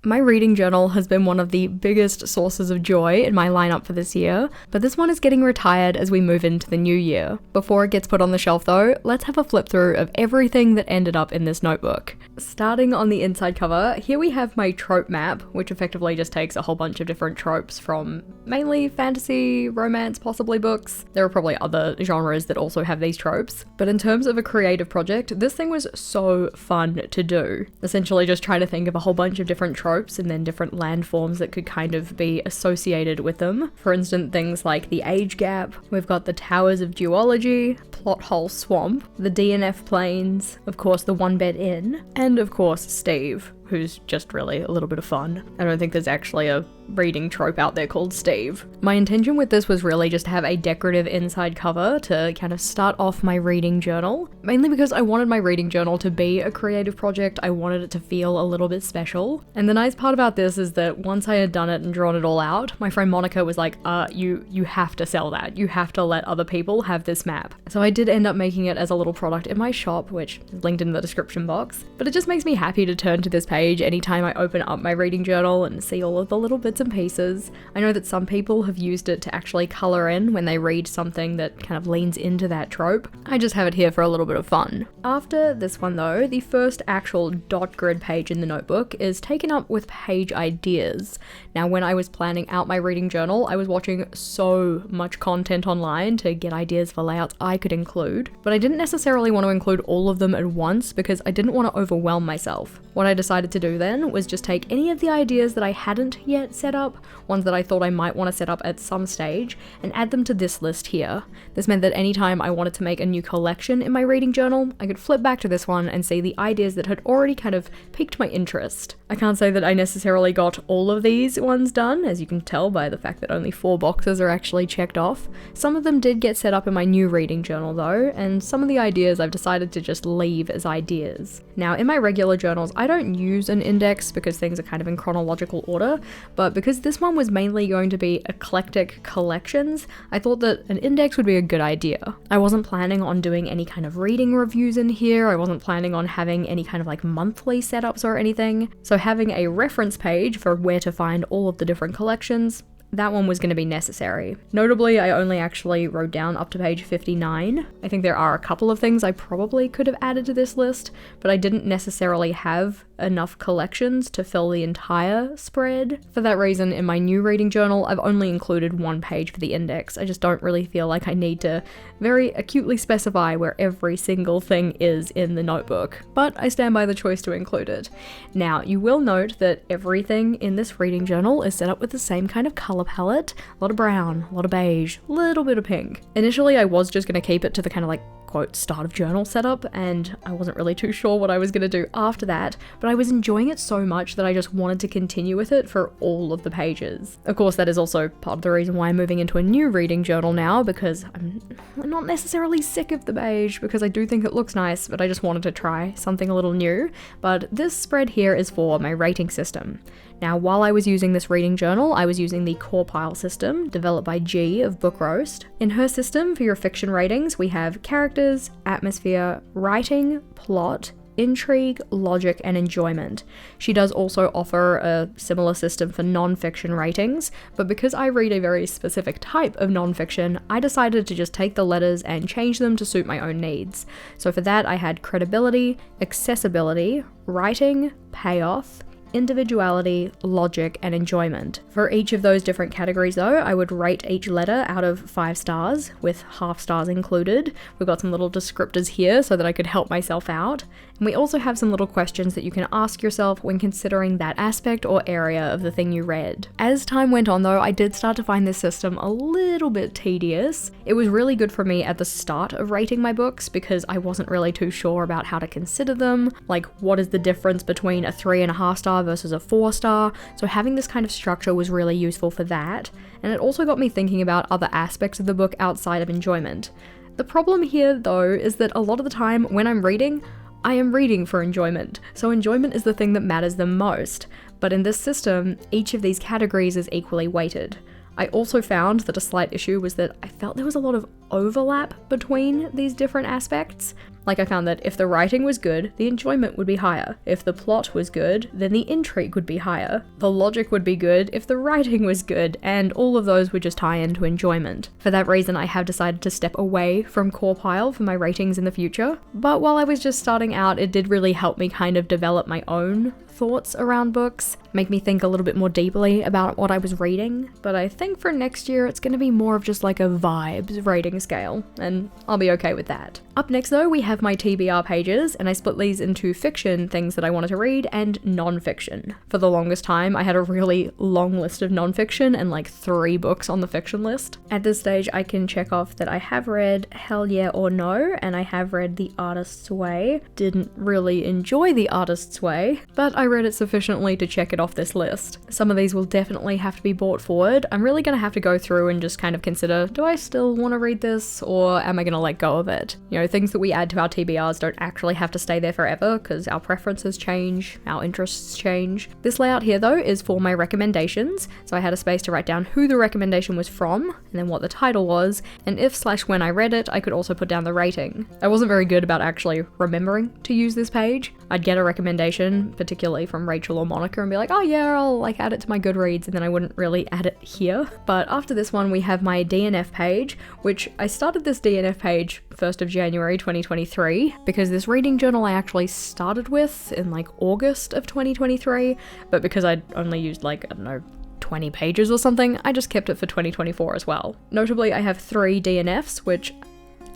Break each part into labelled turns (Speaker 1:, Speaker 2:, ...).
Speaker 1: My reading journal has been one of the biggest sources of joy in my lineup for this year, but this one is getting retired as we move into the new year. Before it gets put on the shelf though, let's have a flip through of everything that ended up in this notebook. Starting on the inside cover, here we have my trope map, which effectively just takes a whole bunch of different tropes from mainly fantasy, romance, possibly books. There are probably other genres that also have these tropes, but in terms of a creative project, this thing was so fun to do. Essentially just trying to think of a whole bunch of different tropes and then different landforms that could kind of be associated with them. For instance, things like the age gap, we've got the towers of duology, plot hole swamp, the DNF planes, of course the one bed inn, and of course Steve, who's just really a little bit of fun. I don't think there's actually a reading trope out there called Steve. My intention with this was really just to have a decorative inside cover to kind of start off my reading journal, mainly because I wanted my reading journal to be a creative project. I wanted it to feel a little bit special. And the nice part about this is that once I had done it and drawn it all out, my friend Monica was like, you have to sell that. You have to let other people have this map. So I did end up making it as a little product in my shop, which is linked in the description box. But it just makes me happy to turn to this page anytime I open up my reading journal and see all of the little bits and pieces. I know that some people have used it to actually colour in when they read something that kind of leans into that trope. I just have it here for a little bit of fun. After this one though, the first actual dot grid page in the notebook is taken up with page ideas. Now when I was planning out my reading journal, I was watching so much content online to get ideas for layouts I could include, but I didn't necessarily want to include all of them at once because I didn't want to overwhelm myself. What I decided to do then was just take any of the ideas that I hadn't yet set up, ones that I thought I might want to set up at some stage, and add them to this list here. This meant that anytime I wanted to make a new collection in my reading journal, I could flip back to this one and see the ideas that had already kind of piqued my interest. I can't say that I necessarily got all of these ones done, as you can tell by the fact that only 4 boxes are actually checked off. Some of them did get set up in my new reading journal though, and some of the ideas I've decided to just leave as ideas. Now in my regular journals, I don't use an index because things are kind of in chronological order, but because this one was mainly going to be eclectic collections, I thought that an index would be a good idea. I wasn't planning on doing any kind of reading reviews in here, I wasn't planning on having any kind of like monthly setups or anything, so having a reference page for where to find all of the different collections, that one was going to be necessary. Notably, I only actually wrote down up to page 59. I think there are a couple of things I probably could have added to this list, but I didn't necessarily have enough collections to fill the entire spread. For that reason, in my new reading journal, I've only included 1 page for the index. I just don't really feel like I need to very acutely specify where every single thing is in the notebook, but I stand by the choice to include it. Now, you will note that everything in this reading journal is set up with the same kind of color palette, a lot of brown, a lot of beige, a little bit of pink. Initially, I was just going to keep it to the kind of like quote start of journal setup, and I wasn't really too sure what I was going to do after that, but I was enjoying it so much that I just wanted to continue with it for all of the pages. Of course, that is also part of the reason why I'm moving into a new reading journal now, because I'm not necessarily sick of the beige, because I do think it looks nice, but I just wanted to try something a little new. But this spread here is for my rating system. Now, while I was using this reading journal, I was using the core pile system developed by G of Book Roast. In her system, for your fiction ratings, we have characters, atmosphere, writing, plot, intrigue, logic, and enjoyment. She does also offer a similar system for non-fiction ratings, but because I read a very specific type of non-fiction, I decided to just take the letters and change them to suit my own needs. So for that, I had credibility, accessibility, writing, payoff, individuality, logic, and enjoyment. For each of those different categories though, I would rate each letter out of 5 stars, with half stars included. We've got some little descriptors here so that I could help myself out. And we also have some little questions that you can ask yourself when considering that aspect or area of the thing you read. As time went on though, I did start to find this system a little bit tedious. It was really good for me at the start of rating my books because I wasn't really too sure about how to consider them, like what is the difference between a 3.5 star versus a 4 star, so having this kind of structure was really useful for that, and it also got me thinking about other aspects of the book outside of enjoyment. The problem here though is that a lot of the time when I'm reading, I am reading for enjoyment, so enjoyment is the thing that matters the most, but in this system, each of these categories is equally weighted. I also found that a slight issue was that I felt there was a lot of overlap between these different aspects. Like, I found that if the writing was good, the enjoyment would be higher. If the plot was good, then the intrigue would be higher. The logic would be good if the writing was good, and all of those would just tie into enjoyment. For that reason, I have decided to step away from core pile for my ratings in the future. But while I was just starting out, it did really help me kind of develop my own thoughts around books, make me think a little bit more deeply about what I was reading. But I think for next year, it's going to be more of just like a vibes rating scale, and I'll be okay with that. Up next though, we have my TBR pages, and I split these into fiction things that I wanted to read and non-fiction. For the longest time, I had a really long list of non-fiction and like 3 books on the fiction list. At this stage, I can check off that I have read Hell Yeah or No, and I have read The Artist's Way. Didn't really enjoy The Artist's Way, but I read it sufficiently to check it off this list. Some of these will definitely have to be brought forward. I'm really going to have to go through and just kind of consider, do I still want to read this, or am I going to let go of it? You know, things that we add to our TBRs don't actually have to stay there forever because our preferences change, our interests change. This layout here though is for my recommendations, so I had a space to write down who the recommendation was from, and then what the title was, and if/when I read it, I could also put down the rating. I wasn't very good about actually remembering to use this page. I'd get a recommendation, particularly from Rachel or Monica, and be like, oh yeah, I'll like add it to my Goodreads, and then I wouldn't really add it here. But after this one, we have my DNF page, which I started this DNF page 1st of January 2023, because this reading journal I actually started with in like August of 2023, but because I'd only used like, I don't know, 20 pages or something, I just kept it for 2024 as well. Notably, I have 3 DNFs, which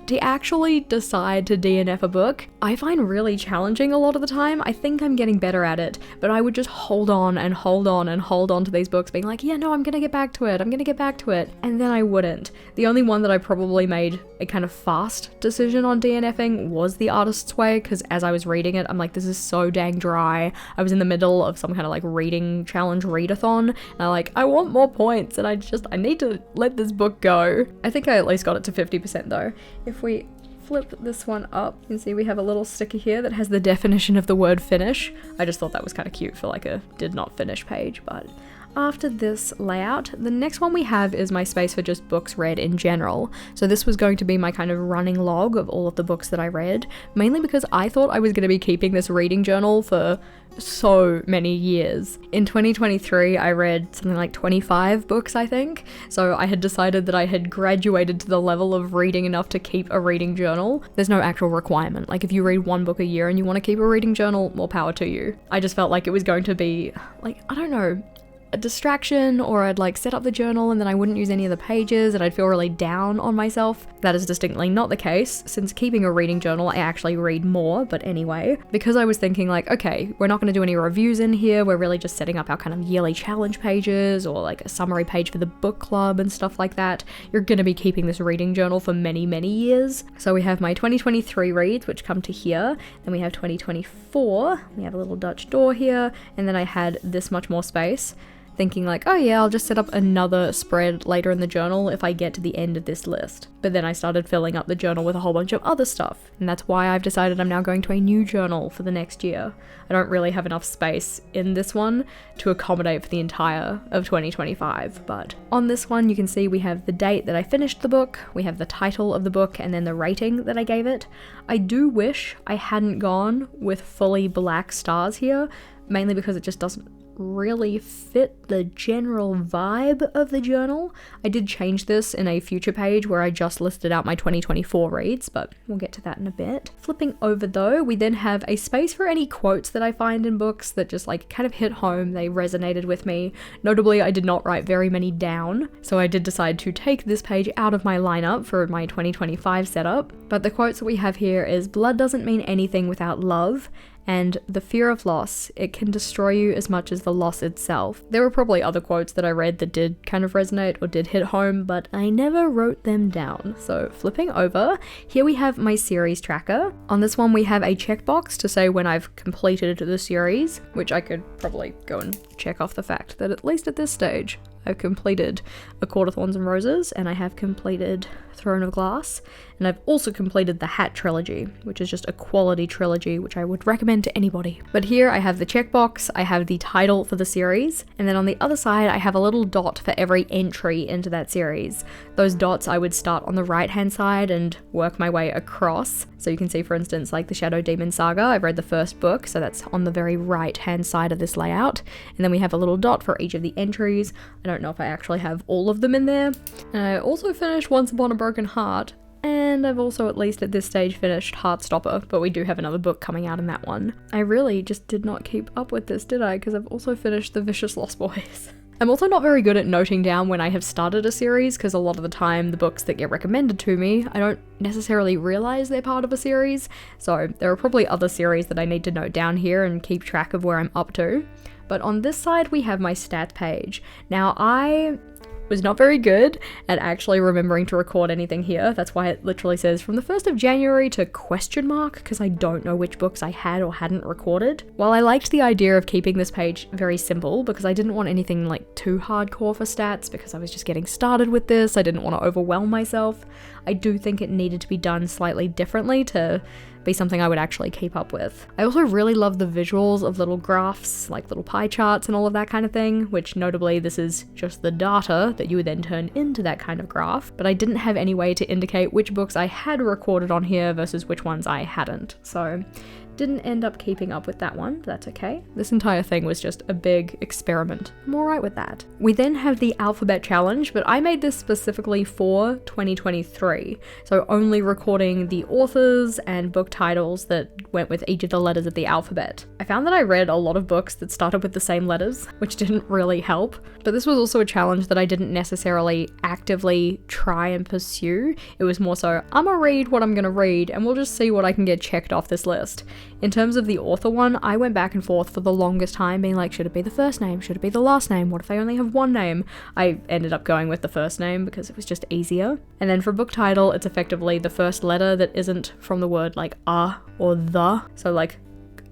Speaker 1: to actually decide to DNF a book, I find really challenging a lot of the time. I think I'm getting better at it, but I would just hold on and hold on and hold on to these books being like, yeah, no, I'm gonna get back to it, and then I wouldn't. The only one that I probably made a kind of fast decision on DNFing was The Artist's Way, because as I was reading it, I'm like, this is so dang dry. I was in the middle of some kind of like reading challenge readathon, and I want more points, and I need to let this book go. I think I at least got it to 50% though. If we flip this one up, you can see we have a little sticker here that has the definition of the word finish. I just thought that was kind of cute for like a did not finish page. But after this layout, the next one we have is my space for just books read in general. So this was going to be my kind of running log of all of the books that I read, mainly because I thought I was going to be keeping this reading journal for so many years. In 2023, I read something like 25 books, I think. So I had decided that I had graduated to the level of reading enough to keep a reading journal. There's no actual requirement. Like if you read 1 book a year and you want to keep a reading journal, more power to you. I just felt like it was going to be like, I don't know, a distraction, or I'd like set up the journal and then I wouldn't use any of the pages and I'd feel really down on myself. That is distinctly not the case, since keeping a reading journal I actually read more. But anyway, because I was thinking like, okay, we're not going to do any reviews in here, we're really just setting up our kind of yearly challenge pages or like a summary page for the book club and stuff like that, you're going to be keeping this reading journal for many years. So we have my 2023 reads, which come to here, then we have 2024, we have a little Dutch door here, and then I had this much more space, thinking like, oh yeah, I'll just set up another spread later in the journal if I get to the end of this list. But then I started filling up the journal with a whole bunch of other stuff, and that's why I've decided I'm now going to a new journal for the next year. I don't really have enough space in this one to accommodate for the entire of 2025, but on this one you can see we have the date that I finished the book, we have the title of the book, and then the rating that I gave it. I do wish I hadn't gone with fully black stars here, mainly because it just doesn't really fit the general vibe of the journal. I did change this in a future page where I just listed out my 2024 reads, but we'll get to that in a bit. Flipping over though, we then have a space for any quotes that I find in books that just like kind of hit home, they resonated with me. Notably, I did not write very many down, so I did decide to take this page out of my lineup for my 2025 setup. But the quotes that we have here is, blood doesn't mean anything without love, and the fear of loss, it can destroy you as much as the loss itself. There were probably other quotes that I read that did kind of resonate or did hit home, but I never wrote them down. So flipping over, here we have my series tracker. On this one we have a checkbox to say when I've completed the series, which I could probably go and check off the fact that at least at this stage, I've completed A Court of Thorns and Roses, and I have completed Throne of Glass, and I've also completed the Hat trilogy, which is just a quality trilogy which I would recommend to anybody. But here I have the checkbox, I have the title for the series, and then on the other side I have a little dot for every entry into that series. Those dots I would start on the right hand side and work my way across. So you can see, for instance, like the Shadow Demon Saga, I've read the first book, so that's on the very right hand side of this layout, and then we have a little dot for each of the entries. I don't know if I actually have all of them in there. And I also finished Once Upon a Broken Heart, and I've also, at least at this stage, finished Heartstopper, but we do have another book coming out in that one. I really just did not keep up with this, did I? Because I've also finished The Vicious Lost Boys. I'm also not very good at noting down when I have started a series, because a lot of the time the books that get recommended to me, I don't necessarily realize they're part of a series, so there are probably other series that I need to note down here and keep track of where I'm up to. But on this side we have my stats page. Now I was not very good at actually remembering to record anything here. That's why it literally says from the 1st of January to question mark, because I don't know which books I had or hadn't recorded. While I liked the idea of keeping this page very simple, because I didn't want anything like too hardcore for stats, because I was just getting started with this, I didn't want to overwhelm myself, I do think it needed to be done slightly differently to be something I would actually keep up with. I also really love the visuals of little graphs, like little pie charts and all of that kind of thing, which notably this is just the data that you would then turn into that kind of graph, but I didn't have any way to indicate which books I had recorded on here versus which ones I hadn't, so didn't end up keeping up with that one, but that's okay. This entire thing was just a big experiment. I'm alright with that. We then have the alphabet challenge, but I made this specifically for 2023, so only recording the authors and book titles that went with each of the letters of the alphabet. I found that I read a lot of books that started with the same letters, which didn't really help, but this was also a challenge that I didn't necessarily actively try and pursue. It was more so, I'm gonna read what I'm gonna read and we'll just see what I can get checked off this list. In terms of the author one, I went back and forth for the longest time being like, should it be the first name? Should it be the last name? What if I only have one name? I ended up going with the first name because it was just easier. And then for book title, it's effectively the first letter that isn't from the word like or the. So like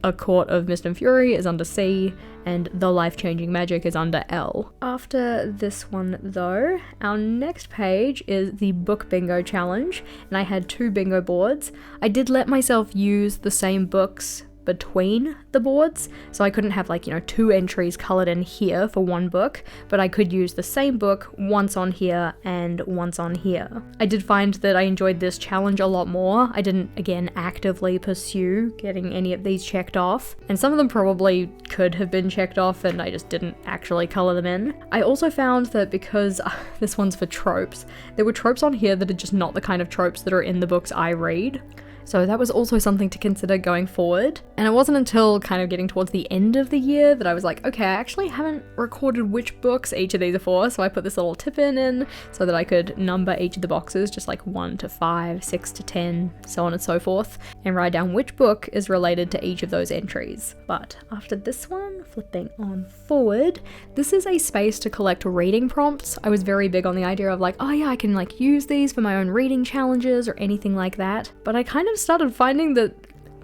Speaker 1: A Court of Mist and Fury is under C, and The Life-Changing Magic is under L. After this one though, our next page is the Book Bingo Challenge, and I had 2 bingo boards. I did let myself use the same books between the boards, so I couldn't have 2 entries colored in here for one book, but I could use the same book once on here and once on here. I did find that I enjoyed this challenge a lot more. I didn't, again, actively pursue getting any of these checked off, and some of them probably could have been checked off and I just didn't actually color them in. I also found that because this one's for tropes, there were tropes on here that are just not the kind of tropes that are in the books I read. So that was also something to consider going forward. And it wasn't until kind of getting towards the end of the year that I was like, okay, I actually haven't recorded which books each of these are for, so I put this little tip in so that I could number each of the boxes, just like 1 to 5, 6 to 10, so on and so forth, and write down which book is related to each of those entries. But after this one, flipping on forward, this is a space to collect reading prompts. I was very big on the idea of like, oh yeah, I can use these for my own reading challenges or anything like that, but I kind of started finding that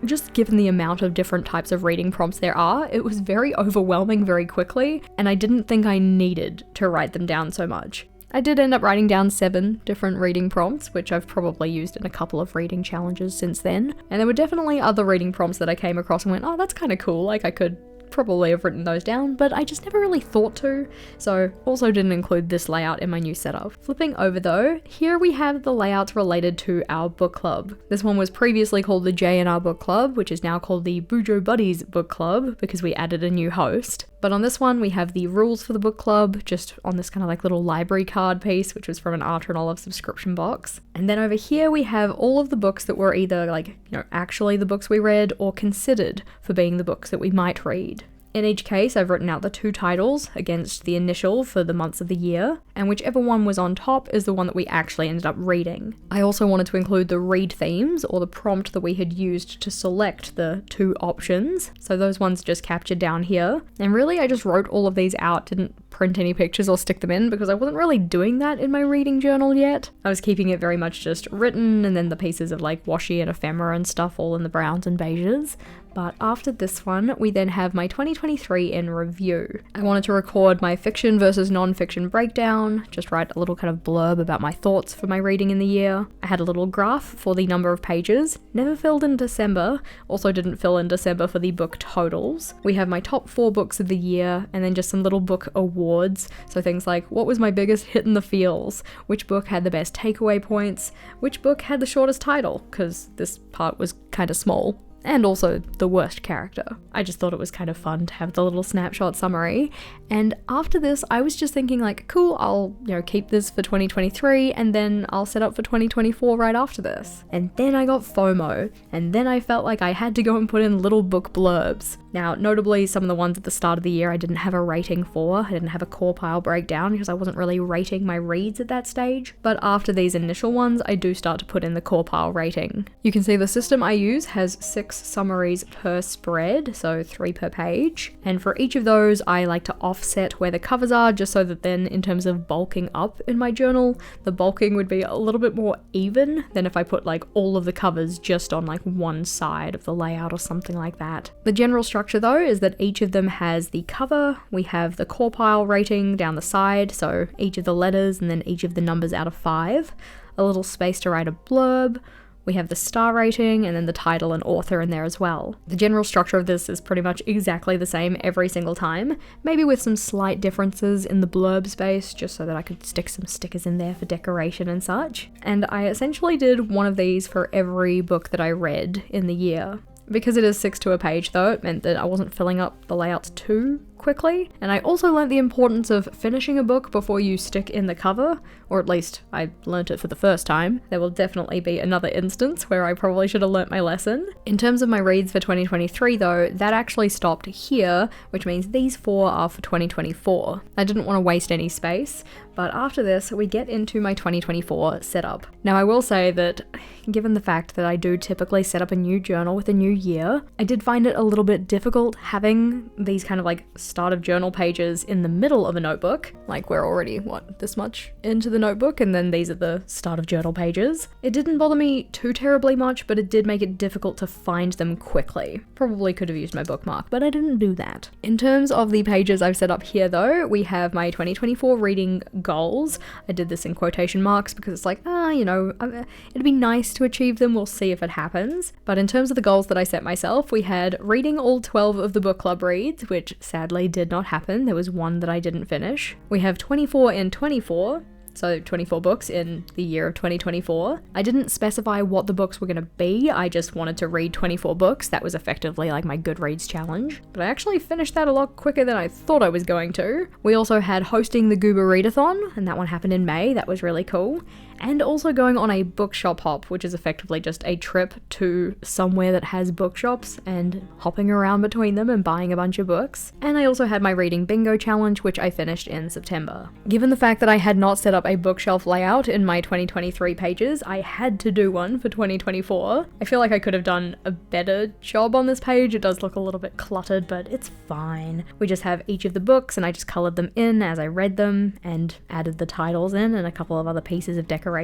Speaker 1: just given the amount of different types of reading prompts there are, it was very overwhelming very quickly, and I didn't think I needed to write them down so much. I did end up writing down 7 different reading prompts, which I've probably used in a couple of reading challenges since then, and there were definitely other reading prompts that I came across and went, oh, that's kind of cool, I could probably have written those down, but I just never really thought to, so also didn't include this layout in my new setup. Flipping over though, here we have the layouts related to our book club. This one was previously called the J&R Book Club, which is now called the Bujo Buddies Book Club because we added a new host. But on this one, we have the rules for the book club, just on this kind of little library card piece, which was from an Art and Olive subscription box. And then over here, we have all of the books that were either actually the books we read or considered for being the books that we might read. In each case, I've written out the 2 titles against the initial for the months of the year, and whichever one was on top is the one that we actually ended up reading. I also wanted to include the read themes, or the prompt that we had used to select the 2 options, so those ones just captured down here. And really, I just wrote all of these out, didn't print any pictures or stick them in because I wasn't really doing that in my reading journal yet. I was keeping it very much just written and then the pieces of like washi and ephemera and stuff all in the browns and beiges. But after this one, we then have my 2023 in review. I wanted to record my fiction versus non-fiction breakdown, just write a little kind of blurb about my thoughts for my reading in the year. I had a little graph for the number of pages, never filled in December, also didn't fill in December for the book totals. We have my top 4 books of the year, and then just some little book awards, so things like what was my biggest hit in the feels, which book had the best takeaway points, which book had the shortest title, because this part was kind of small. And also the worst character. I just thought it was kind of fun to have the little snapshot summary. And after this, I was just thinking like, cool, I'll, keep this for 2023 and then I'll set up for 2024 right after this. And then I got FOMO, and then I felt like I had to go and put in little book blurbs. Now, notably, some of the ones at the start of the year I didn't have a rating for. I didn't have a core pile breakdown because I wasn't really rating my reads at that stage. But after these initial ones, I do start to put in the core pile rating. You can see the system I use has 6 summaries per spread, so 3 per page. And for each of those, I like to offset where the covers are, just so that then in terms of bulking up in my journal, the bulking would be a little bit more even than if I put like all of the covers just on like one side of the layout or something like that. The general structure though is that each of them has the cover, we have the core pile rating down the side, so each of the letters and then each of the numbers out of 5, a little space to write a blurb, we have the star rating, and then the title and author in there as well. The general structure of this is pretty much exactly the same every single time, maybe with some slight differences in the blurb space, just so that I could stick some stickers in there for decoration and such. And I essentially did one of these for every book that I read in the year. Because it is 6 to a page though, it meant that I wasn't filling up the layouts too quickly, and I also learnt the importance of finishing a book before you stick in the cover, or at least I learnt it for the first time. There will definitely be another instance where I probably should have learnt my lesson. In terms of my reads for 2023 though, that actually stopped here, which means these 4 are for 2024. I didn't want to waste any space, but after this we get into my 2024 setup. Now I will say that given the fact that I do typically set up a new journal with a new year, I did find it a little bit difficult having these kind of like start of journal pages in the middle of a notebook. Like we're already, this much into the notebook, and then these are the start of journal pages. It didn't bother me too terribly much, but it did make it difficult to find them quickly. Probably could have used my bookmark, but I didn't do that. In terms of the pages I've set up here though, we have my 2024 reading goals. I did this in quotation marks because it's like, it'd be nice to achieve them, we'll see if it happens. But in terms of the goals that I set myself, we had reading all 12 of the book club reads, which sadly did not happen. There was one that I didn't finish. We have 24 in 24, so 24 books in the year of 2024. I didn't specify what the books were going to be, I just wanted to read 24 books. That was effectively like my Goodreads challenge. But I actually finished that a lot quicker than I thought I was going to. We also had hosting the Goober Readathon, and that one happened in May. That was really cool. And also going on a bookshop hop, which is effectively just a trip to somewhere that has bookshops and hopping around between them and buying a bunch of books. And I also had my reading bingo challenge, which I finished in September. Given the fact that I had not set up a bookshelf layout in my 2023 pages, I had to do one for 2024. I feel like I could have done a better job on this page. It does look a little bit cluttered, but it's fine. We just have each of the books and I just colored them in as I read them and added the titles in and a couple of other pieces of decoration.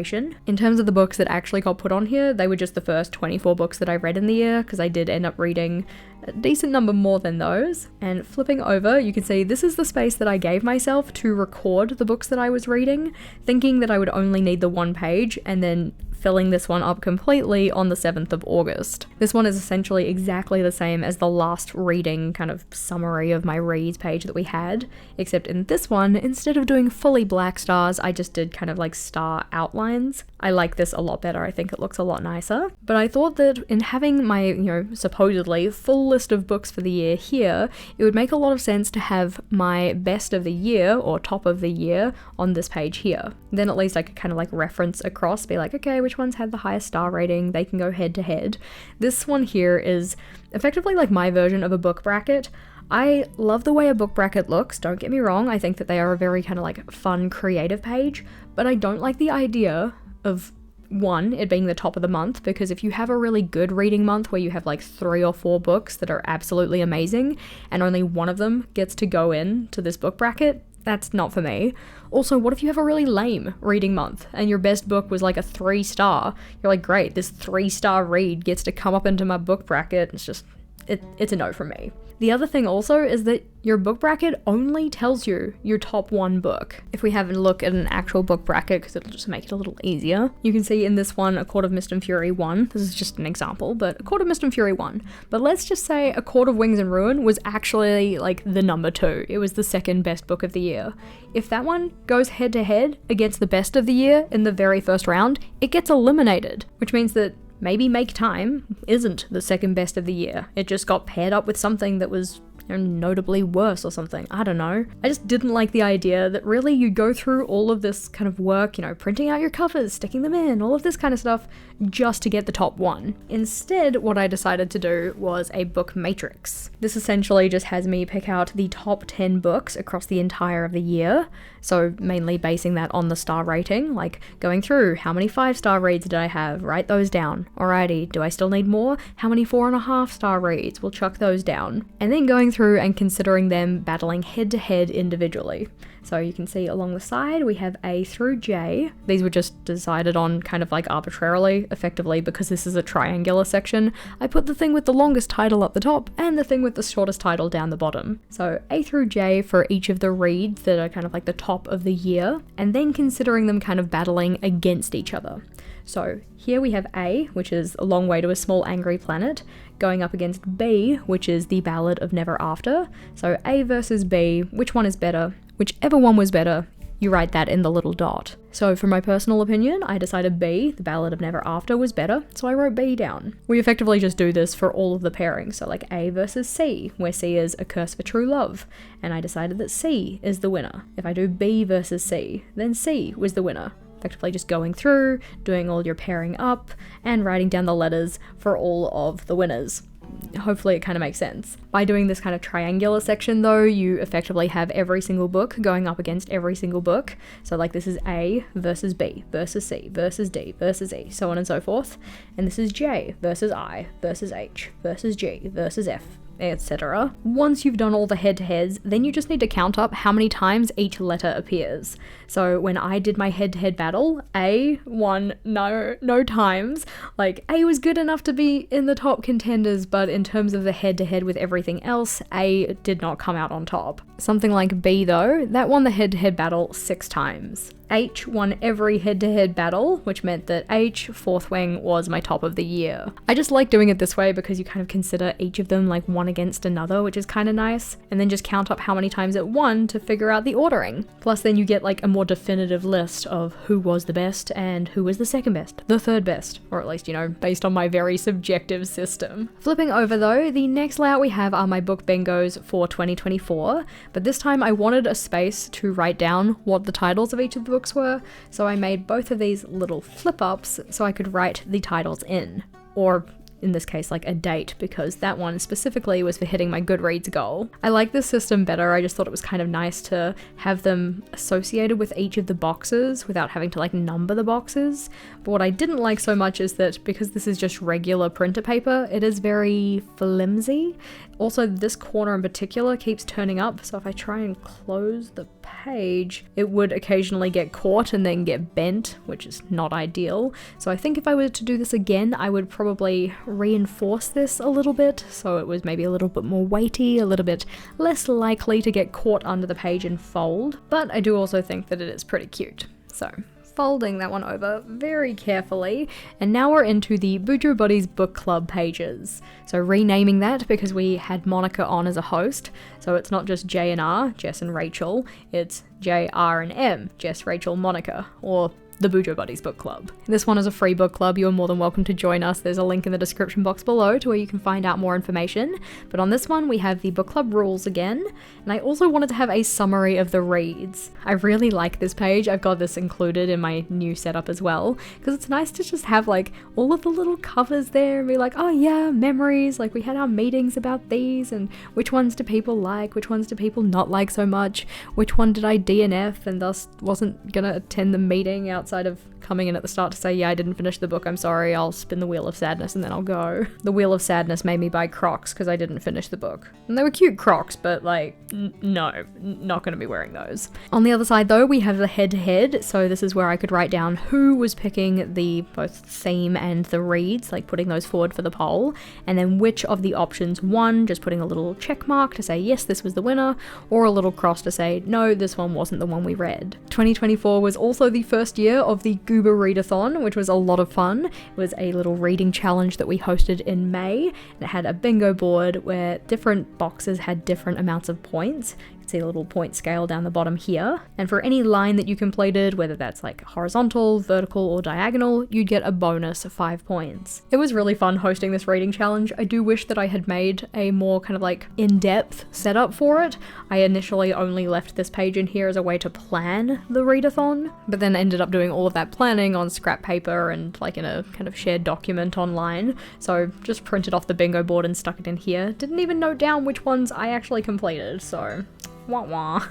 Speaker 1: In terms of the books that actually got put on here, they were just the first 24 books that I read in the year, because I did end up reading a decent number more than those. And flipping over, you can see this is the space that I gave myself to record the books that I was reading, thinking that I would only need the one page, and then filling this one up completely on the 7th of August. This one is essentially exactly the same as the last reading kind of summary of my reads page that we had, except in this one, instead of doing fully black stars, I just did kind of like star outlines. I like this a lot better. I think it looks a lot nicer. But I thought that in having my, supposedly full list of books for the year here, it would make a lot of sense to have my best of the year or top of the year on this page here. Then at least I could kind of like reference across, be like, okay, which ones had the highest star rating? They can go head to head. This one here is effectively like my version of a book bracket. I love the way a book bracket looks, don't get me wrong. I think that they are a very kind of like fun, creative page, but I don't like the idea of one, it being the top of the month, because if you have a really good reading month where you have like 3 or 4 books that are absolutely amazing and only one of them gets to go in to this book bracket, That's not for me. Also, what if you have a really lame reading month and your best book was like a 3-star? You're like, great, this 3-star read gets to come up into my book bracket. It's just, it's a no from me. The other thing also is that your book bracket only tells you your top 1 book. If we have a look at an actual book bracket, because it'll just make it a little easier, you can see in this one, A Court of Mist and Fury 1. This is just an example, but A Court of Mist and Fury 1. But let's just say A Court of Wings and Ruin was actually like the number 2. It was the second best book of the year. If that one goes head to head against the best of the year in the very first round, it gets eliminated, which means that maybe Make Time isn't the second best of the year. It just got paired up with something that was notably worse or something. I don't know. I just didn't like the idea that really you go through all of this kind of work, printing out your covers, sticking them in, all of this kind of stuff just to get the top 1. Instead, what I decided to do was a book matrix. This essentially just has me pick out the top 10 books across the entire of the year. So mainly basing that on the star rating, like going through how many 5-star reads did I have, write those down. Alrighty, do I still need more? How many 4.5-star reads? We'll chuck those down. And then going through and considering them battling head to head individually. So you can see along the side we have A through J. These were just decided on kind of like arbitrarily, effectively, because this is a triangular section. I put the thing with the longest title up the top and the thing with the shortest title down the bottom. So A through J for each of the reads that are kind of like the top of the year, and then considering them kind of battling against each other. So here we have A, which is A Long Way to a Small Angry Planet, going up against B, which is The Ballad of Never After. So A versus B, which one is better? Whichever one was better, you write that in the little dot. So for my personal opinion, I decided B, The Ballad of Never After, was better, so I wrote B down. We effectively just do this for all of the pairings, so like A versus C, where C is A Curse for True Love, and I decided that C is the winner. If I do B versus C, then C was the winner. Effectively just going through, doing all your pairing up, and writing down the letters for all of the winners. Hopefully it kind of makes sense. By doing this kind of triangular section though, you effectively have every single book going up against every single book. So like this is A versus B versus C versus D versus E, so on and so forth. And this is J versus I versus H versus G versus F, etc. Once you've done all the head-to-heads, then you just need to count up how many times each letter appears. So when I did my head-to-head battle, A won no times. Like, A was good enough to be in the top contenders, but in terms of the head-to-head with everything else, A did not come out on top. Something like B though, that won the head-to-head battle 6 times. H won every head-to-head battle, which meant that H, Fourth Wing, was my top of the year. I just like doing it this way because you kind of consider each of them like one against another, which is kind of nice, and then just count up how many times it won to figure out the ordering. Plus then you get like a more definitive list of who was the best and who was the second best, the third best, or at least, based on my very subjective system. Flipping over though, the next layout we have are my book bingos for 2024, but this time I wanted a space to write down what the titles of each of the books were, so I made both of these little flip-ups so I could write the titles in, or in this case like a date, because that one specifically was for hitting my Goodreads goal. I like this system better. I just thought it was kind of nice to have them associated with each of the boxes without having to like number the boxes. But what I didn't like so much is that because this is just regular printer paper, it is very flimsy. Also, this corner in particular keeps turning up, so if I try and close the page, it would occasionally get caught and then get bent, which is not ideal. So I think if I were to do this again, I would probably reinforce this a little bit, so it was maybe a little bit more weighty, a little bit less likely to get caught under the page and fold. But I do also think that it is pretty cute. So folding that one over very carefully, and now we're into the Bujo Buddies book club pages. So renaming that because we had Monica on as a host, so it's not just J and R, Jess and Rachel, it's J, R and M, Jess, Rachel, Monica, or the Bujo Buddies book club. This one is a free book club. You are more than welcome to join us. There's a link in the description box below to where you can find out more information. But on this one, we have the book club rules again. And I also wanted to have a summary of the reads. I really like this page. I've got this included in my new setup as well, because it's nice to just have like all of the little covers there and be like, oh yeah, memories. Like we had our meetings about these and which ones do people like, which ones do people not like so much, which one did I DNF and thus wasn't gonna attend the meeting outside outside of coming in at the start to say, yeah, I didn't finish the book, I'm sorry, I'll spin the Wheel of Sadness and then I'll go. The Wheel of Sadness made me buy Crocs because I didn't finish the book. And they were cute Crocs, but like, no, not gonna be wearing those. On the other side though, we have the head-to-head, so this is where I could write down who was picking the both theme and the reads, like putting those forward for the poll, and then which of the options won, just putting a little check mark to say yes, this was the winner, or a little cross to say no, this one wasn't the one we read. 2024 was also the first year of the Goober Readathon, which was a lot of fun. It was a little reading challenge that we hosted in May, and it had a bingo board where different boxes had different amounts of points. See a little point scale down the bottom here, and for any line that you completed, whether that's like horizontal, vertical, or diagonal, you'd get a bonus of 5 points. It was really fun hosting this reading challenge. I do wish that I had made a more kind of like in-depth setup for it. I initially only left this page in here as a way to plan the readathon, but then ended up doing all of that planning on scrap paper and like in a kind of shared document online, so just printed off the bingo board and stuck it in here. Didn't even note down which ones I actually completed, so wah wah.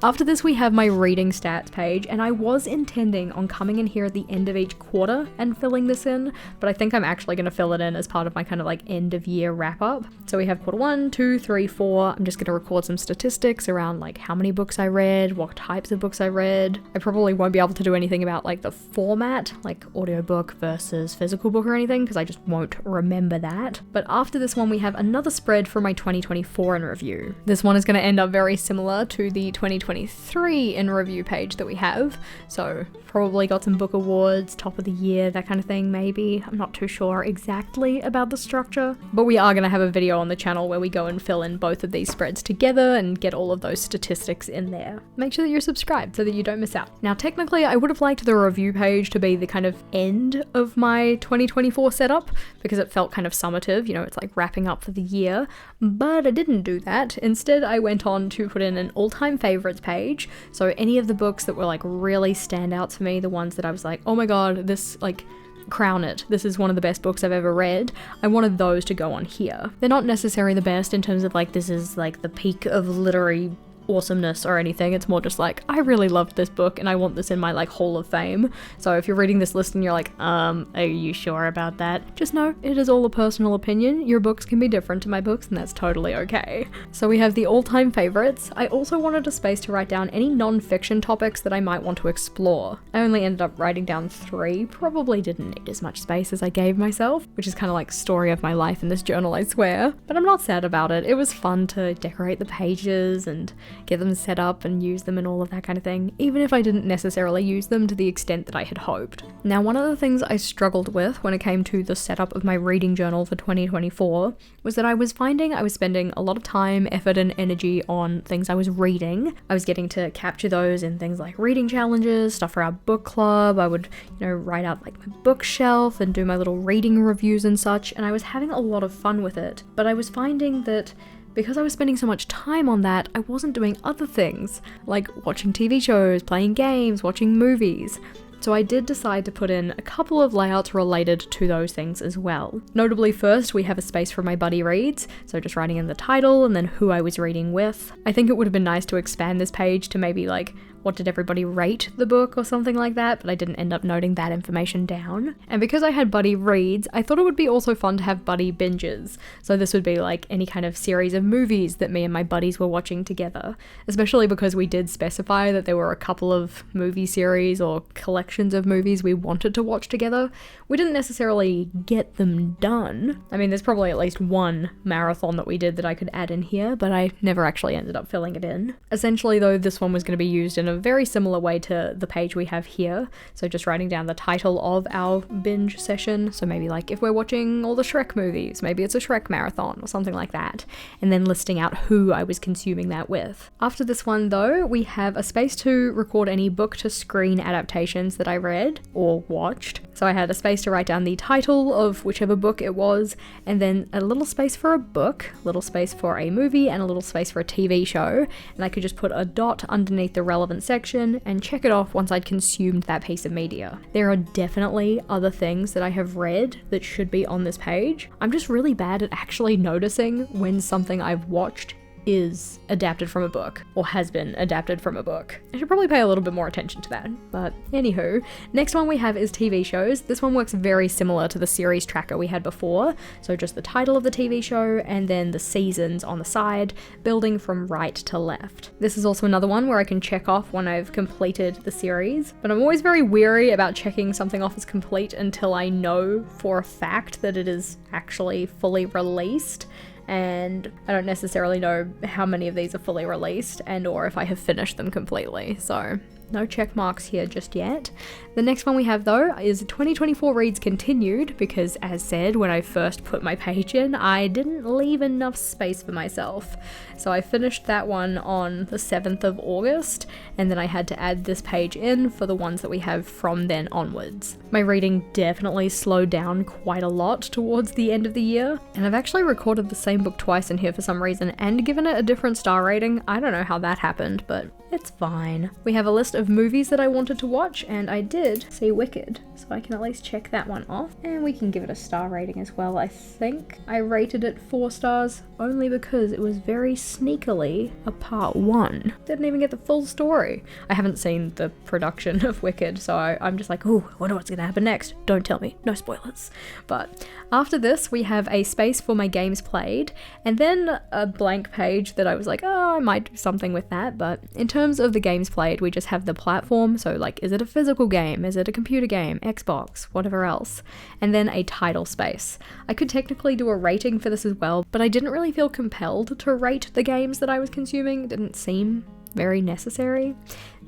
Speaker 1: After this we have my reading stats page, and I was intending on coming in here at the end of each quarter and filling this in, but I think I'm actually going to fill it in as part of my kind of like end of year wrap up. So we have quarter 1, 2, 3, 4. I'm just going to record some statistics around like how many books I read, what types of books I read. I probably won't be able to do anything about like the format, like audiobook versus physical book or anything, because I just won't remember that. But after this one we have another spread for my 2024 in review. This one is going to end up very similar to the 2023 in review page that we have, so probably got some book awards, top of the year, that kind of thing maybe. I'm not too sure exactly about the structure, but we are going to have a video on the channel where we go and fill in both of these spreads together and get all of those statistics in there. Make sure that you're subscribed so that you don't miss out. Now technically I would have liked the review page to be the kind of end of my 2024 setup, because it felt kind of summative, you know, it's like wrapping up for the year, but I didn't do that. Instead I went on to put in an all-time favorites page, so any of the books that were like really standouts for me, the ones that I was like, oh my god, this like crown it, this is one of the best books I've ever read, I wanted those to go on here. They're not necessarily the best in terms of like this is like the peak of literary awesomeness or anything. It's more just like, I really loved this book and I want this in my like Hall of Fame. So if you're reading this list and you're like, are you sure about that? Just know it is all a personal opinion. Your books can be different to my books and that's totally okay. So we have the all-time favorites. I also wanted a space to write down any non-fiction topics that I might want to explore. I only ended up writing down 3, probably didn't need as much space as I gave myself, which is kind of like story of my life in this journal, I swear. But I'm not sad about it. It was fun to decorate the pages and get them set up and use them and all of that kind of thing, even if I didn't necessarily use them to the extent that I had hoped. Now, one of the things I struggled with when it came to the setup of my reading journal for 2024 was that I was finding I was spending a lot of time, effort, and energy on things I was reading. I was getting to capture those in things like reading challenges, stuff for our book club. I would, you know, write out like my bookshelf and do my little reading reviews and such, and I was having a lot of fun with it. But I was finding that because I was spending so much time on that, I wasn't doing other things, like watching TV shows, playing games, watching movies. So I did decide to put in a couple of layouts related to those things as well. Notably, first we have a space for my buddy reads, so just writing in the title and then who I was reading with. I think it would have been nice to expand this page to maybe like, what did everybody rate the book or something like that, but I didn't end up noting that information down. And because I had buddy reads, I thought it would be also fun to have buddy binges. So this would be like any kind of series of movies that me and my buddies were watching together, especially because we did specify that there were a couple of movie series or collections of movies we wanted to watch together. We didn't necessarily get them done. I mean, there's probably at least one marathon that we did that I could add in here, but I never actually ended up filling it in. Essentially though, this one was going to be used in a very similar way to the page we have here, so just writing down the title of our binge session, so maybe like if we're watching all the Shrek movies, maybe it's a Shrek marathon or something like that, and then listing out who I was consuming that with. After this one though, we have a space to record any book to screen adaptations that I read or watched. So I had a space to write down the title of whichever book it was, and then a little space for a book, a little space for a movie, and a little space for a TV show, and I could just put a dot underneath the relevant section and check it off once I'd consumed that piece of media. There are definitely other things that I have read that should be on this page. I'm just really bad at actually noticing when something I've watched is adapted from a book, or has been adapted from a book. I should probably pay a little bit more attention to that, but anywho. Next one we have is TV shows. This one works very similar to the series tracker we had before, so just the title of the TV show and then the seasons on the side, building from right to left. This is also another one where I can check off when I've completed the series, but I'm always very weary about checking something off as complete until I know for a fact that it is actually fully released, and I don't necessarily know how many of these are fully released and or if I have finished them completely, so no check marks here just yet. The next one we have though is 2024 Reads Continued, because as said when I first put my page in, I didn't leave enough space for myself. So I finished that one on the 7th of August, and then I had to add this page in for the ones that we have from then onwards. My reading definitely slowed down quite a lot towards the end of the year, and I've actually recorded the same book twice in here for some reason and given it a different star rating. I don't know how that happened, but it's fine. We have a list of movies that I wanted to watch, and I did see Wicked, so I can at least check that one off, and we can give it a star rating as well. I think I rated it 4 stars only because it was very sneakily a part 1. Didn't even get the full story. I haven't seen the production of Wicked, so I'm just like, ooh, I wonder what's gonna happen next. Don't tell me, no spoilers. But after this we have a space for my games played, and then a blank page that I was like, oh, I might do something with that. But in terms of the games played, we just have the platform, so like, is it a physical game, is it a computer game, Xbox, whatever else, and then a title space. I could technically do a rating for this as well, but I didn't really feel compelled to rate the games that I was consuming. It didn't seem very necessary.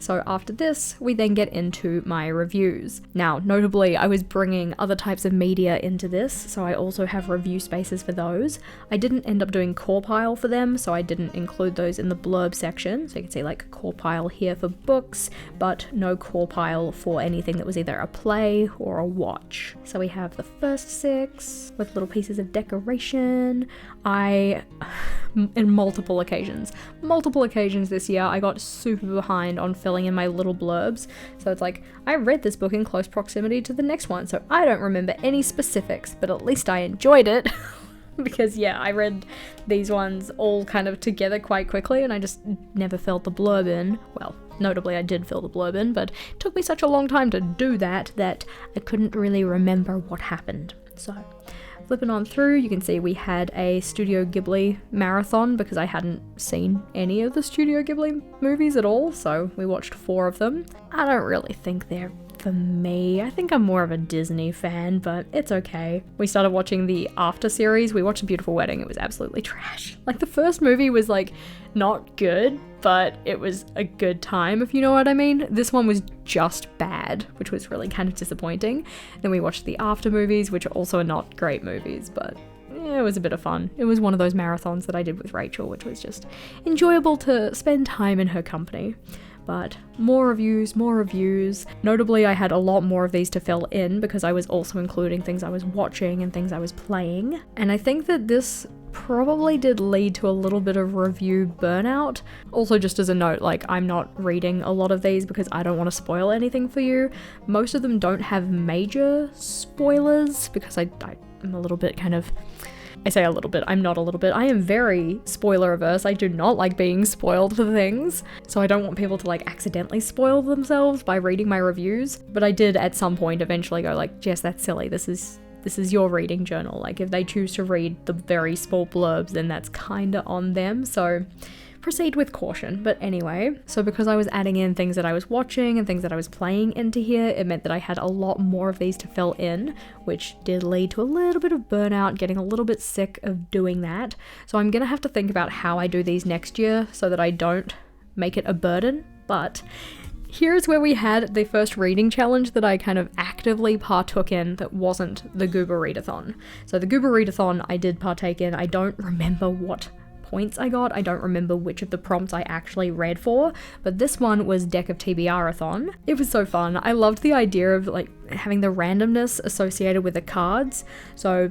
Speaker 1: So after this, we then get into my reviews. Now, notably, I was bringing other types of media into this, so I also have review spaces for those. I didn't end up doing core pile for them, so I didn't include those in the blurb section. So you can see like core pile here for books, but no core pile for anything that was either a play or a watch. So we have the first 6 with little pieces of decoration. In multiple occasions this year, I got super behind on filling in my little blurbs. So it's like, I read this book in close proximity to the next one, so I don't remember any specifics, but at least I enjoyed it. Because yeah, I read these ones all kind of together quite quickly, and I just never filled the blurb in. Well, notably I did fill the blurb in, but it took me such a long time to do that I couldn't really remember what happened. So flipping on through, you can see we had a Studio Ghibli marathon because I hadn't seen any of the Studio Ghibli movies at all, so we watched 4 of them. I don't really think they're for me. I think I'm more of a Disney fan, but it's okay. We started watching the After series. We watched A Beautiful Wedding. It was absolutely trash. Like, the first movie was like not good, but it was a good time, if you know what I mean. This one was just bad, which was really kind of disappointing. Then we watched the After movies, which also are not great movies, but yeah, it was a bit of fun. It was one of those marathons that I did with Rachel, which was just enjoyable to spend time in her company. But more reviews. Notably, I had a lot more of these to fill in because I was also including things I was watching and things I was playing. And I think that this probably did lead to a little bit of review burnout. Also, just as a note, like, I'm not reading a lot of these because I don't want to spoil anything for you. Most of them don't have major spoilers because I'm a little bit kind of... I say a little bit, I'm not a little bit. I am very spoiler averse. I do not like being spoiled for things. So I don't want people to like accidentally spoil themselves by reading my reviews. But I did at some point eventually go like, Jess, that's silly. This is your reading journal. Like, if they choose to read the very small blurbs, then that's kinda on them. So proceed with caution. But anyway, so because I was adding in things that I was watching and things that I was playing into here, it meant that I had a lot more of these to fill in, which did lead to a little bit of burnout, getting a little bit sick of doing that. So I'm gonna have to think about how I do these next year so that I don't make it a burden. But here's where we had the first reading challenge that I kind of actively partook in that wasn't the Goober Readathon. So the Goober Readathon I did partake in. I don't remember what points I got. I don't remember which of the prompts I actually read for, but this one was Deck of TBR-athon. It was so fun. I loved the idea of like having the randomness associated with the cards. So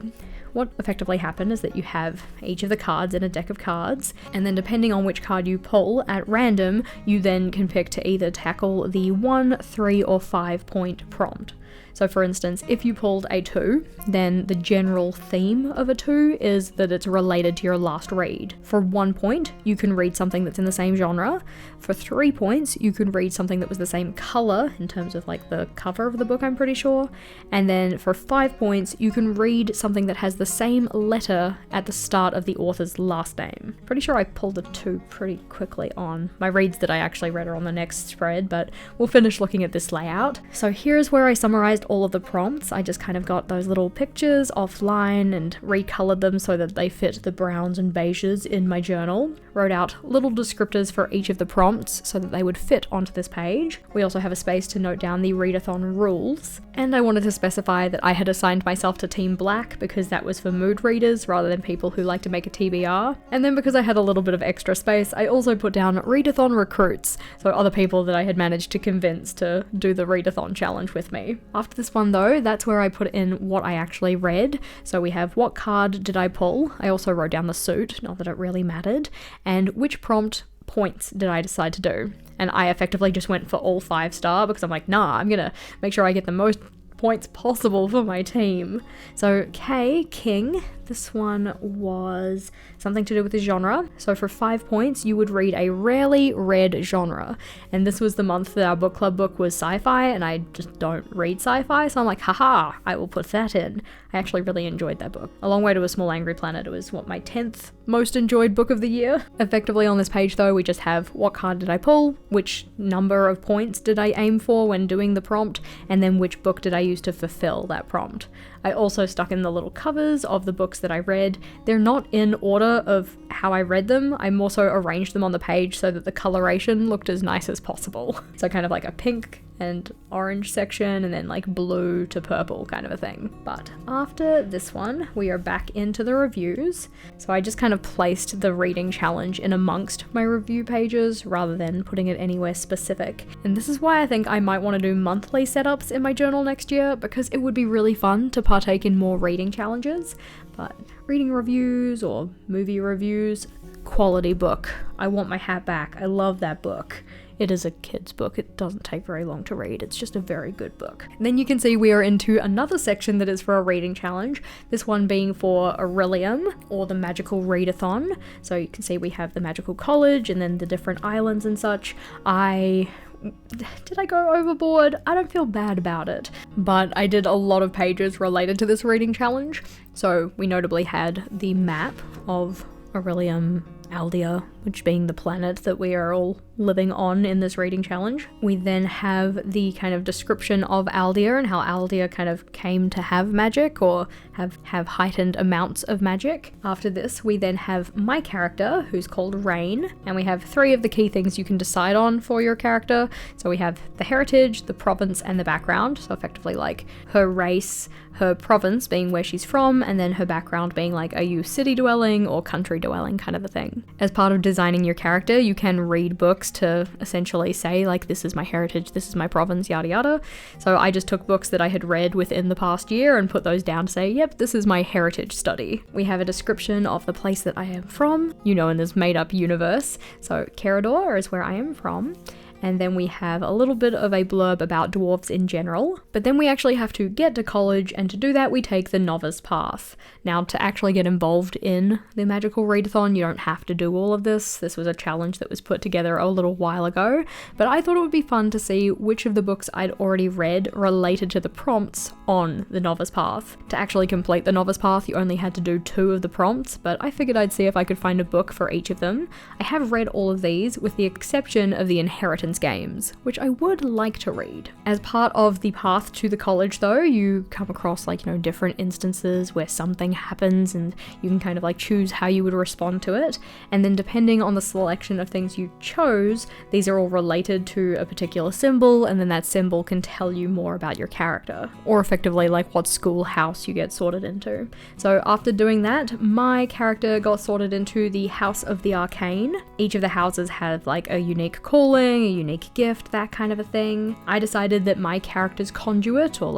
Speaker 1: what effectively happened is that you have each of the cards in a deck of cards, and then depending on which card you pull at random, you then can pick to either tackle the 1, 3, or 5 point prompt. So for instance, if you pulled a 2, then the general theme of a 2 is that it's related to your last read. For 1 point, you can read something that's in the same genre. For 3 points, you can read something that was the same color in terms of like the cover of the book, I'm pretty sure. And then for 5 points, you can read something that has the same letter at the start of the author's last name. Pretty sure I pulled a 2 pretty quickly on. My reads that I actually read are on the next spread, but we'll finish looking at this layout. So here's where I summarized all of the prompts. I just kind of got those little pictures offline and recolored them so that they fit the browns and beiges in my journal. Wrote out little descriptors for each of the prompts so that they would fit onto this page. We also have a space to note down the readathon rules. And I wanted to specify that I had assigned myself to Team Black because that was for mood readers rather than people who like to make a TBR. And then because I had a little bit of extra space, I also put down readathon recruits, so other people that I had managed to convince to do the readathon challenge with me. After this one though, that's where I put in what I actually read. So we have what card did I pull? I also wrote down the suit, not that it really mattered, and which prompt points did I decide to do. And I effectively just went for all 5-star because I'm like, nah, I'm gonna make sure I get the most points possible for my team. So K, King, this one was something to do with the genre. So for 5 points, you would read a rarely read genre. And this was the month that our book club book was sci-fi, and I just don't read sci-fi, so I'm like, haha, I will put that in. I actually really enjoyed that book. A Long Way to a Small Angry Planet. It was, my 10th most enjoyed book of the year. Effectively on this page though, we just have what card did I pull, which number of points did I aim for when doing the prompt, and then which book did I use to fulfill that prompt. I also stuck in the little covers of the books that I read. They're not in order of how I read them. I more so arranged them on the page so that the coloration looked as nice as possible. So kind of like a pink and orange section, and then like blue to purple kind of a thing. But after this one, we are back into the reviews. So I just kind of placed the reading challenge in amongst my review pages rather than putting it anywhere specific. And this is why I think I might want to do monthly setups in my journal next year, because it would be really fun to partake in more reading challenges. But reading reviews or movie reviews, quality book. I want my hat back. I love that book. It is a kid's book. It doesn't take very long to read. It's just a very good book. And then you can see we are into another section that is for a reading challenge. This one being for Aurelium, or the Magical Readathon. So you can see we have the Magical College and then the different islands and such. Did I go overboard? I don't feel bad about it, but I did a lot of pages related to this reading challenge. So we notably had the map of Aurelium, Aldea, which being the planet that we are all living on in this reading challenge. We then have the kind of description of Aldea and how Aldea kind of came to have magic or have heightened amounts of magic. After this, we then have my character, who's called Rain, and we have 3 of the key things you can decide on for your character. So we have the heritage, the province, and the background. So effectively like her race, her province being where she's from, and then her background being like, are you city dwelling or country dwelling kind of a thing. As part of designing your character, you can read books to essentially say like, this is my heritage, this is my province, yada yada. So I just took books that I had read within the past year and put those down to say, yep, this is my heritage study. We have a description of the place that I am from, in this made up universe. So Carador is where I am from. And then we have a little bit of a blurb about dwarves in general, but then we actually have to get to college, and to do that we take the novice path. Now, to actually get involved in the Magical Readathon, you don't have to do all of this. This was a challenge that was put together a little while ago, but I thought it would be fun to see which of the books I'd already read related to the prompts on the novice path. To actually complete the novice path, you only had to do 2 of the prompts, but I figured I'd see if I could find a book for each of them. I have read all of these, with the exception of the Inheritance games, which I would like to read. As part of the path to the college though, you come across different instances where something happens, and you can kind of choose how you would respond to it. And then depending on the selection of things you chose, these are all related to a particular symbol, and then that symbol can tell you more about your character, or effectively what schoolhouse you get sorted into. So after doing that, my character got sorted into the House of the Arcane. Each of the houses have a unique calling, a unique gift, that kind of a thing. I decided that my character's conduit, or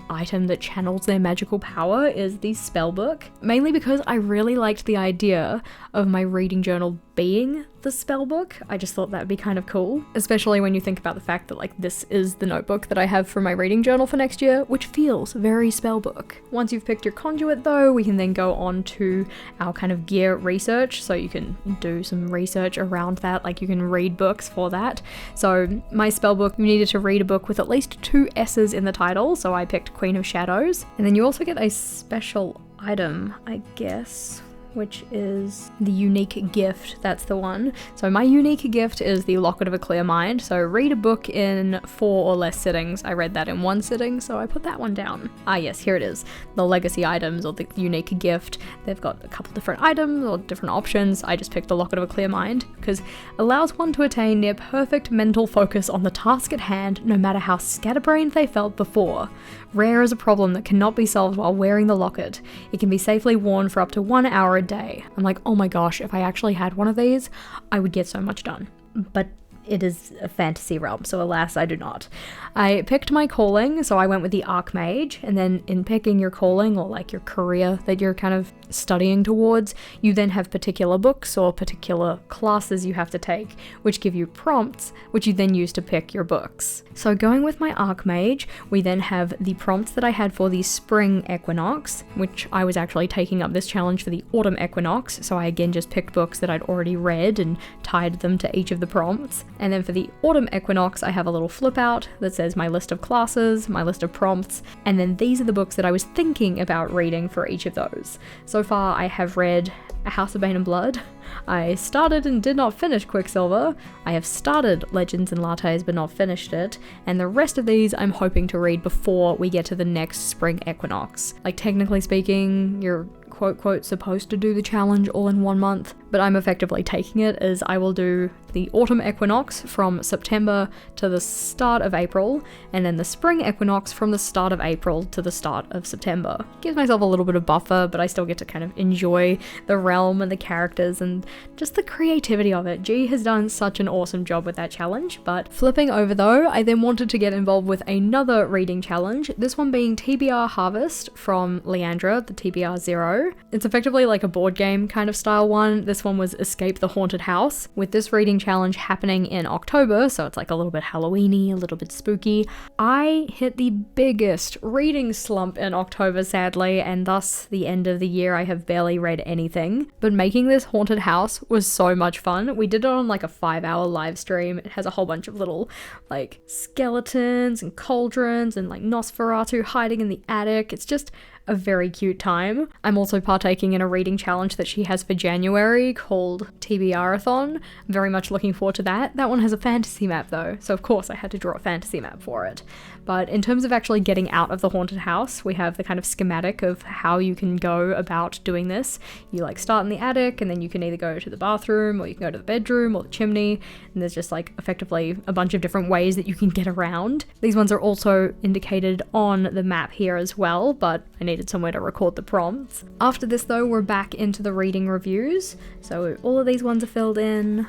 Speaker 1: item that channels their magical power, is the spellbook, mainly because I really liked the idea of my reading journal being the spell book. I just thought that'd be kind of cool, especially when you think about the fact that like this is the notebook that I have for my reading journal for next year, which feels very spell book. Once you've picked your conduit though, we can then go on to our kind of gear research, so you can do some research around that, like you can read books for that. So my spell book, you needed to read a book with at least 2 S's in the title, so I picked Queen of Shadows. And then you also get a special item, I guess, which is the unique gift. That's the one. So my unique gift is the Locket of a Clear Mind. So read a book in 4 or less sittings. I read that in 1 sitting, so I put that one down. Ah yes, here it is. The legacy items, or the unique gift. They've got a couple different items or different options. I just picked the Locket of a Clear Mind because it allows one to attain near perfect mental focus on the task at hand, no matter how scatterbrained they felt before. Rare is a problem that cannot be solved while wearing the locket. It can be safely worn for up to 1 hour a day. I'm like, oh my gosh, if I actually had one of these, I would get so much done. But it is a fantasy realm, so alas, I do not. I picked my calling, so I went with the Archmage, and then in picking your calling, or like your career that you're kind of studying towards, you then have particular books or particular classes you have to take, which give you prompts, which you then use to pick your books. So going with my Archmage, we then have the prompts that I had for the Spring Equinox, which I was actually taking up this challenge for the Autumn Equinox, so I again just picked books that I'd already read and tied them to each of the prompts. And then for the Autumn Equinox, I have a little flip out that says my list of classes, my list of prompts, and then these are the books that I was thinking about reading for each of those. So far, I have read A House of Bane and Blood. I started and did not finish Quicksilver. I have started Legends and Lattes but not finished it, and the rest of these I'm hoping to read before we get to the next Spring Equinox. Like technically speaking, you're quote supposed to do the challenge all in 1 month, but I'm effectively taking it as I will do the Autumn Equinox from September to the start of April, and then the Spring Equinox from the start of April to the start of September. Gives myself a little bit of buffer, but I still get to kind of enjoy the realm and the characters and just the creativity of it. G has done such an awesome job with that challenge. But flipping over though, I then wanted to get involved with another reading challenge, this one being TBR Harvest from Leandra, the TBR 0. It's effectively like a board game kind of style one. This one was Escape the Haunted House, with this reading challenge happening in October, so it's like a little bit Halloween-y, a little bit spooky. I hit the biggest reading slump in October, sadly, and thus the end of the year I have barely read anything. But making this haunted house was so much fun. We did it on like a 5-hour live stream. It has a whole bunch of little like skeletons and cauldrons and like Nosferatu hiding in the attic. It's just a very cute time. I'm also partaking in a reading challenge that she has for January called TBRathon. I'm very much looking forward to that. That one has a fantasy map though, so of course I had to draw a fantasy map for it. But in terms of actually getting out of the haunted house, we have the kind of schematic of how you can go about doing this. You like start in the attic, and then you can either go to the bathroom, or you can go to the bedroom, or the chimney, and there's just like effectively a bunch of different ways that you can get around. These ones are also indicated on the map here as well, but I needed somewhere to record the prompts. After this though, we're back into the reading reviews. So all of these ones are filled in.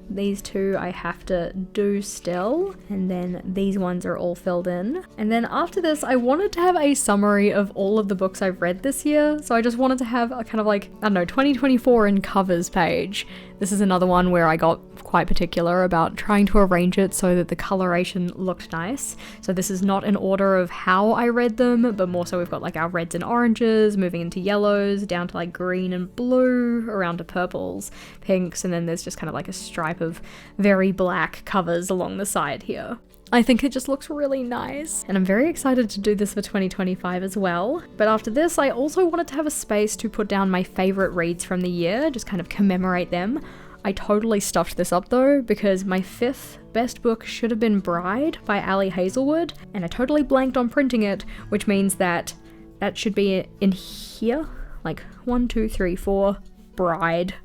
Speaker 1: These two I have to do still, and then these ones are all filled in. And then after this, I wanted to have a summary of all of the books I've read this year, so I just wanted to have a kind of like, I don't know, 2024 in covers page. This is another one where I got quite particular about trying to arrange it so that the coloration looked nice. So this is not in order of how I read them, but more so we've got like our reds and oranges, moving into yellows, down to like green and blue, around to purples, pinks, and then there's just kind of like a stripe of very black covers along the side here. I think it just looks really nice, and I'm very excited to do this for 2025 as well. But after this, I also wanted to have a space to put down my favorite reads from the year, just kind of commemorate them. I totally stuffed this up though, because my 5th best book should have been Bride by Ali Hazelwood, and I totally blanked on printing it, which means that that should be in here, like 1, 2, 3, 4, Bride.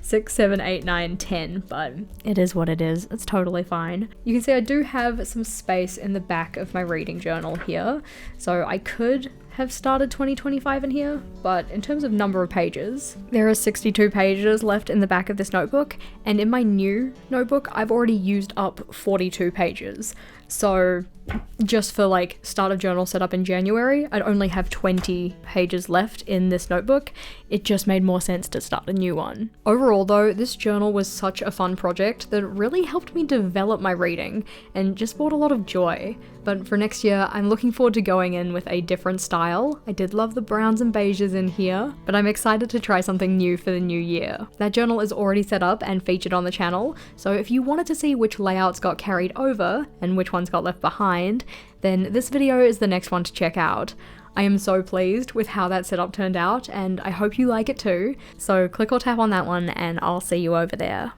Speaker 1: 6, 7, 8, 9, 10, but it is what it is. It's totally fine. You can see I do have some space in the back of my reading journal here, so I could have started 2025 in here, but in terms of number of pages, there are 62 pages left in the back of this notebook, and in my new notebook, I've already used up 42 pages. So just for like start of journal setup in January, I'd only have 20 pages left in this notebook. It just made more sense to start a new one. Overall though, this journal was such a fun project that really helped me develop my reading and just brought a lot of joy. But for next year, I'm looking forward to going in with a different style. I did love the browns and beiges in here, but I'm excited to try something new for the new year. That journal is already set up and featured on the channel, so if you wanted to see which layouts got carried over and which ones got left behind, then this video is the next one to check out. I am so pleased with how that setup turned out, and I hope you like it too, so click or tap on that one and I'll see you over there.